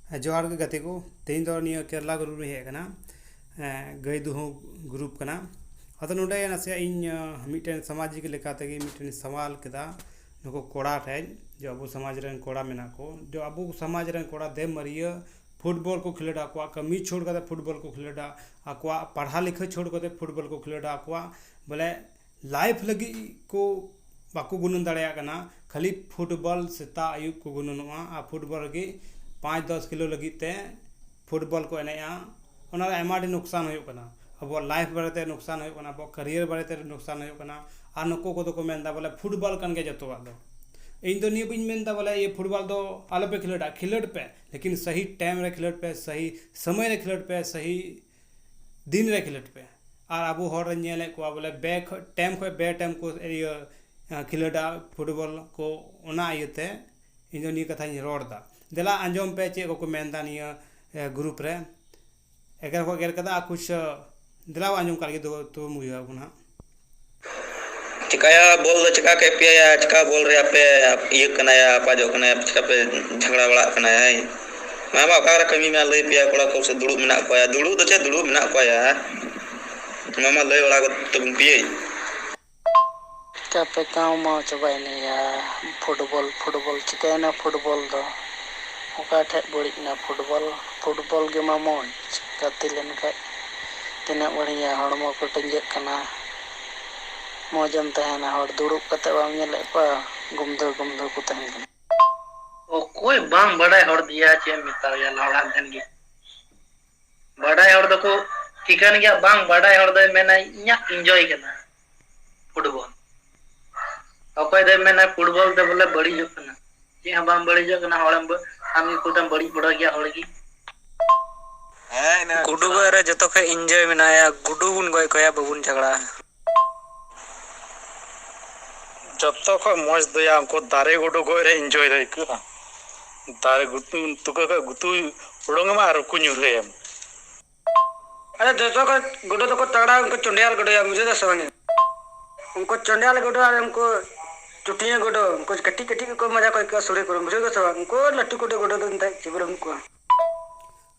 जोहार के गति को तेज दो नियो केरला ग्रुप रे हेकना गई दुहु ग्रुप कना अतो नोडे नसे इन मिटन सामाजिक लेकाते मिटन सवाल केदा नको कोड़ा ठेज जो अबो समाज रन कोड़ा मेना को जो अबो समाज रन कोड़ा दे मरिया फुटबॉल को खेलड़ा को कमी छोड़ कर फुटबॉल को खेलड़ा आकवा पढ़ा लिखा छोड़ कर फुटबॉल को खेलड़ा आकवा बोले लाइफ लगी को बाको गुनन दाड़िया कना खाली फुटबॉल सेता आयुब को गुननवा आ फुटबॉल के 5-10 किलो लगी ते फुटबॉल को एनेया ओना एमाडी नुकसान होयो कना अब लाइफ बारेते नुकसान होयो कना अब करियर बारेते नुकसान होयो कना आ नको को को मेनदा बोले फुटबॉल कन के जतो दो इन दो नियो बिन मेनदा बोले ये फुटबॉल दो आलो पे खिलड़ पे लेकिन सही टाइम रे खिलड़ पे सही समय रे खिलड़ पे सही दिन रे खिलड़ पे और अब हर नेले को बोले बे टाइम को बे टाइम को खिलड़ा फुटबॉल को ओना इयते इन दो नि कथा रोड़दा देला आंजम पे चे को मेनदा निया ग्रुप रे एगर को गेर कदा कुछ दिला आंजम करके दो तो मुया गुना चिकाया बोल दो चिका के पिया या चिका बोल रे पे ये कना या आपा जो कना चिका पे झगड़ा बड़ा कना है मामा का कमी में ले पिया कोड़ा को से दुड़ू मिना पाया दुड़ू तो चे दुड़ू मिना पाया मामा ले बड़ा को तुम पिए का पे गाँव में चबाई नहीं या फुटबॉल चिका ना फुटबॉल दो ओका ठे बड़ी ना फुटबॉल के मामोन गति लेन का तिना बढ़िया हड़मो को टिंजे कना मौजम तहना हड़ दुड़ुब कते बाम नेले पा गुमधो को तहन ओ कोई बांग बड़ा हड़ दिया चे मिता या लौड़ा धन गे बड़ा हड़ दको ठिकान गया बांग बड़ा हड़ दे मेना इया एंजॉय करना फुटबॉल ओकय दे मेना फुटबॉल दे बोले बड़ी जो कना जे हम बांग बड़ी जो कना हड़म हम कुटम बड़ी बड़ा गया हड़गी गुडू रे जतो खे एंजॉय मेनाया गुडू बुन गय कया बबुन झगड़ा जतो ख मज दया को दारे गुडू गय रे एंजॉय रे को दारे गुतु तुको का गुतु उडंग मा आर कुन्यु रे अरे जतो ख गुडू तो को तगड़ा उनको चंडियाल गुडू या मुझे तो समझ उनको चंडियाल गुडू और हमको चुटिया गुडू कुछ कटी को मजा कोई सुरे करो मुझे तो समझ उनको लट्टू गुडू तो नता चिबर उनको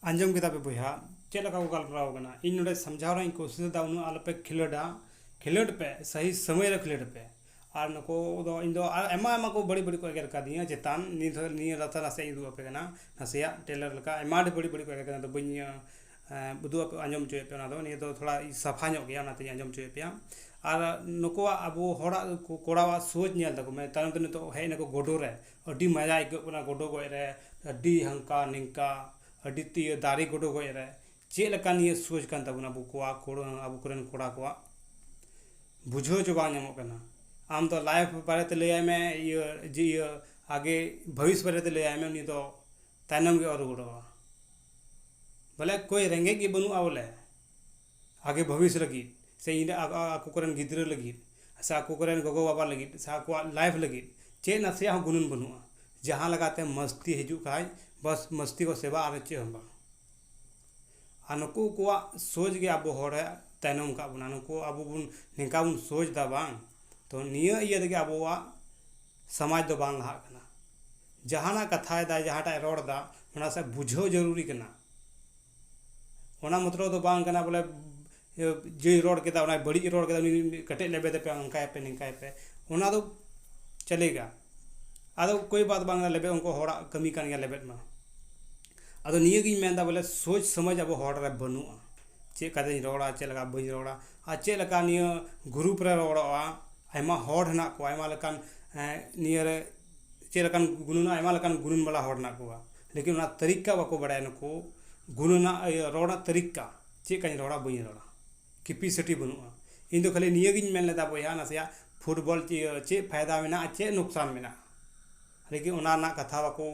आंजम किताब पे बोया चेला का गलपराव कना इन नोडे समझाव रे कोशिश दा उनु आलो पे खिलड़ पे सही समय रे खिलड़ पे और नको दो इन दो एमा को बड़ी को एगर का दिया चेतान नि रता नसे इदु पे कना नसेया टेलर लका एमा बड़ी को एगर कना तो बኝ बुदु पे आंजम चोय पे ना दो नि दो थोड़ा सफा ᱧᱚᱜ गया ना ते आंजम चोय पे और नको अबो होड़ा कोड़ा सोच नेल तको मैं तान तो तो हे नको गोडो रे अडी मजा आइको कना गोडो गय रे अडी हंका निंका अडी ती दारी गोडो गय रे चे लका नि सोच कान तबुना अबो कोआ कोड़ो अबो करन कोड़ा कोआ बुझो जो बा ᱧᱟᱢᱚᱜ कना आम तो लाइफ बारे ते ले में ये जी आगे भविष्य बारे ते ले में उनी तो तानम के और गोडो बोले कोई रेंगे की बनु आवले आगे भविष्य लगी से इन आको करन गिद्र लगी से आको करन गोगो बाबा लगी से आको लाइफ लगी चे नसे गुनुन बनुआ जहां लगाते मस्ती हिजु खाय बस मस्ती को सेवा आवे चे हम अनको को सोच के अब होड़े तैनम का बुना नको अब बुन निका बुन सोच दा बांग तो निया इया दे अब समाज दो बांग लहा कना जहाना कथा दा जहाटा रोड दा ओना से बुझो जरूरी कना ओना मतलब तो बांग कना बोले जे रोड के दा ओना बड़ी रोड के दा कटे लेबे दे पे अंका पे निका पे ओना तो चलेगा आदो कोई बात बांग लेबे उनको होड़ा कमी कान गया लेबे मा आदो निया गिन मेंदा बोले सोच समझ अब होड़ रे बनुआ चे कदे रोड़ा चे लगा बई रोड़ा आ चे लगा निया ग्रुप रे रोड़ा आयमा होड़ ना को आयमा लकान निया रे चे लकान गुनुना आयमा लकान गुनुन वाला होड़ ना को लेकिन ना तरीका बाको बड़ाय नको गुनुना रोड़ा तरीका चे कन रोड़ा बई रोड़ा कैपेसिटी बनुआ इन तो खाली निया गिन मेन लेदा बोया ना से फुटबॉल चे फायदा मेना चे नुकसान मेना लेकिन उना ना कथा बाको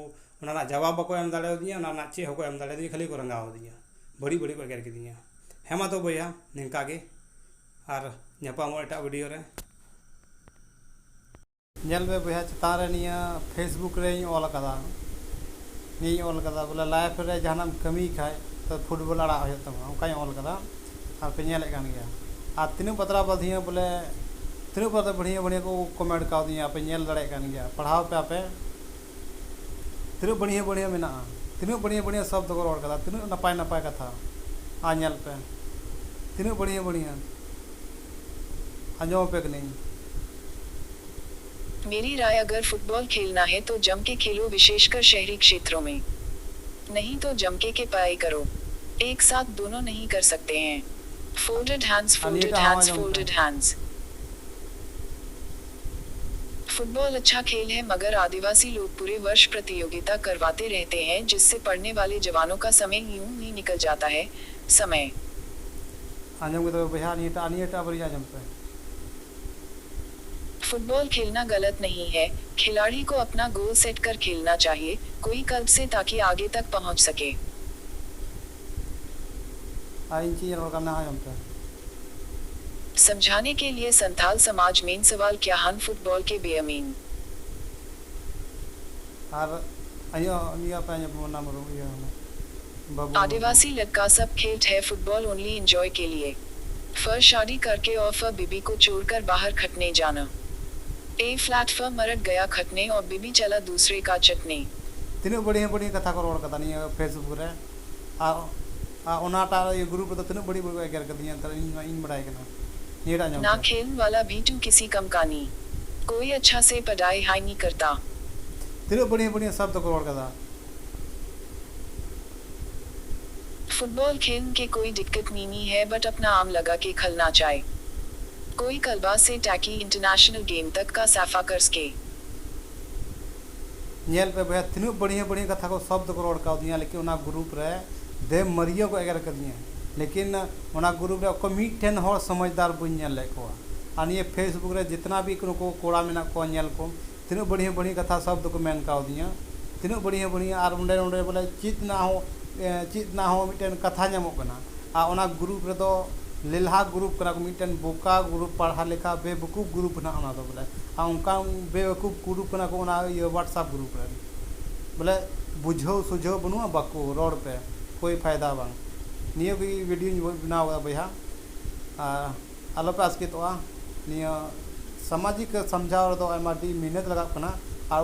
उना ना जवाब बाको एम दाड़े दिया उना ना चे हको एम दाड़े दिया खाली को रंगाव दिया बड़ी को एगर के दिया हेमा तो बोया निंका गे और ᱧᱟᱯᱟᱢᱚᱜ एटा वीडियो रे नेल में बोया चतान रे निया फेसबुक रे ऑल कदा नि ऑल कदा बोले लाइफ रे जहानम कमी खाय तो फुटबॉल आड़ा हो तमा ओकाय ऑल कदा और पे नेल कान गया आ तिनु पतरा बधिया बोले तिनु पतरा बढ़िया को कमेंट का दिया पे नेल दड़े कान गया पढ़ाव पे आपे तिनु बढ़िया मेना तीना बढ़िया बढ़िया शब्द को रोड कदा तीना नपाय नपाय कथा आ नेल पे तीना बढ़िया बढ़िया आंजो पे नहीं। मेरी राय अगर फुटबॉल खेलना है तो जम के खेलो, विशेषकर शहरी क्षेत्रों में। नहीं तो जमके के पाई करो, एक साथ दोनों नहीं कर सकते हैं। Folded hands, folded hands, folded hands. Football अच्छा खेल है, मगर आदिवासी लोग पूरे वर्ष प्रतियोगिता करवाते रहते हैं, जिससे पढ़ने वाले जवानों का समय यूं ही निकल जाता है। समय आंजम के तो भैया अनियटा बढ़िया जम पे। फुटबॉल खेलना गलत नहीं है, खिलाड़ी को अपना गोल सेट कर खेलना चाहिए, कोई क्लब से, ताकि आगे तक पहुंच सके। इन चीज रोड करना है जम पे। समझाने के लिए संथाल समाज में सवाल क्या हन फुटबॉल के बेअमीन। और अयो अनिया पे नाम रो ये बाबू आदिवासी लड़का सब खेलते है फुटबॉल ओनली एंजॉय के लिए। फर शादी करके और फर बीबी को छोड़कर बाहर खटने जाना। ए फ्लैट फर मरट गया खटने और बीबी चला दूसरे का चटने। तीना बढ़िया बढ़िया कथा को रोड कदा नहीं फेसबुक रे आ ओनाटा ये ग्रुप तो तीना बड़ी बड़ी एगर कदिया तर इन बड़ाई कना नीरा जम ना खेल वाला भी तू किसी कम का नहीं, कोई अच्छा से पढ़ाई हाई नहीं करता। तीना बढ़िया बढ़िया शब्द को रोड कदा। फुटबॉल खेल के कोई दिक्कत नहीं है, बट अपना आम लगा के खलना चाहे। कोई कलबा से टैकी इंटरनेशनल गेम तक का साफा कर सके। नेल पे भैया तीना बढ़िया बढ़िया कथा को शब्द को रोड का दिया, लेकिन ओना ग्रुप रे दे मरियो को एगर कर दिया, लेकिन ओना ग्रुप रे को मिठेन हर समझदार बन नेल ले को। आ ये फेसबुक रे जितना भी को कोड़ा मेना को नेल को तीना बढ़िया बढ़िया कथा शब्द को मेन का दिया, तीना बढ़िया बढ़िया और उंडे उंडे बोले चित ना हो मिटेन कथा नामो कना। आ ओना ग्रुप रे तो लेलहा ग्रुप कना को मिटेन बोका ग्रुप पढ़ा लेखा बेवकूफ ग्रुप ना ओना तो बोले आ उनका बेवकूफ ग्रुप कना को ओना ये व्हाट्सएप ग्रुप रे बोले बुझो सुझो बनुआ बाको रोड पे कोई फायदा बांग। निया भी वीडियो बनावा भैया आलो पे आसकितोआ निया सामाजिक समझाव तो आयमा डी मेहनत लगा कना और